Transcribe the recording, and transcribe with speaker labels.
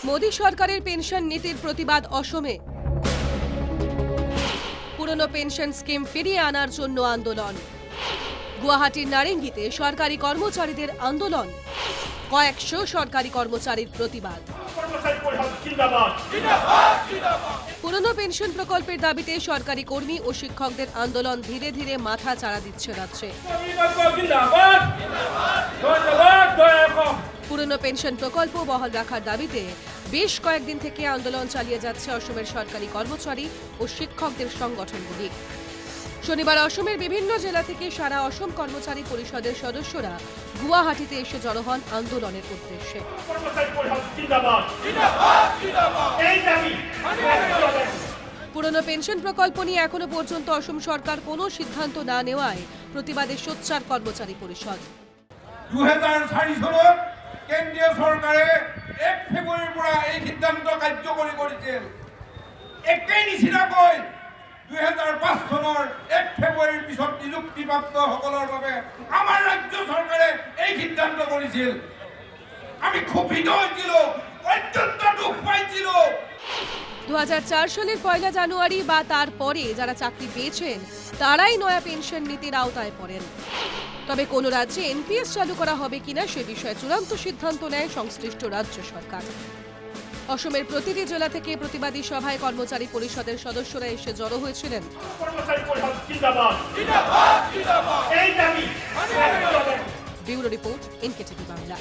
Speaker 1: মোদী সরকারের পেনশন নীতির প্রতিবাদ অসমে। পুরনো পেনশন স্কিম ফিরিয়ে আনার জন্য আন্দোলন। গুয়াহাটির নারেঙ্গিতে সরকারি কর্মচারীদের আন্দোলন। কয়েকশো সরকারি কর্মচারীর প্রতিবাদ। পুরনো পেনশন প্রকল্পের দাবিতে সরকারি কর্মী ও শিক্ষকদের আন্দোলন ধীরে ধীরে মাথা চাড়া দিচ্ছে রাজ্যে। পুরনো পেনশন প্রকল্প বহাল রাখার দাবিতে বেশ কয়েকদিন থেকে আন্দোলন চালিয়ে যাচ্ছে অসমের সরকারি কর্মচারী ও শিক্ষকদের সংগঠনগুলি। শনিবার অসমের বিভিন্ন জেলা থেকে সারা অসম কর্মচারী পরিষদের সদস্যরা গুয়াহাটিতে এসে জড়ো হন আন্দোলনের উদ্দেশ্যে। পুরনো পেনশন প্রকল্প নিয়ে এখনো পর্যন্ত অসম সরকার কোনো সিদ্ধান্ত না নেওয়ায় প্রতিবাদে সোচ্চার কর্মচারী পরিষদ।
Speaker 2: 2004 চনত কেন্দ্রীয় সরকারে 1 ফেব্রুৱাৰীৰ পৰা এই সিদ্ধান্ত কাৰ্যকৰী কৰিছিল। একেই নিচিনাকৈ 2005 চনৰ 1 ফেব্ৰুৱাৰীৰ পিছত নিযুক্তিপ্ৰাপ্তসকলৰ বাবে আমাৰ ৰাজ্য চৰকাৰে এই সিদ্ধান্ত কৰিছিল। আমি ক্ষোভিত হৈছিলোঁ, অত্যন্ত দুখ পাইছিলোঁ।
Speaker 1: 2004 সালের 1 জানুয়ারি বা তারপরে যারা চাকরি পেয়েছেন তারাই নয়া পেনশন নীতির আওতায় পড়েন। তবে কোন রাজ্যে এনপিএস চালু করা হবে কিনা সে বিষয়ে চূড়ান্ত সিদ্ধান্ত নেয় সংশ্লিষ্ট রাজ্য সরকার। অসমের প্রতিটি জেলা থেকে প্রতিবাদী সভায় কর্মচারী পরিষদের সদস্যরা এসে জড়ো হয়েছিলেন। Bureau report, NKTV Bangla.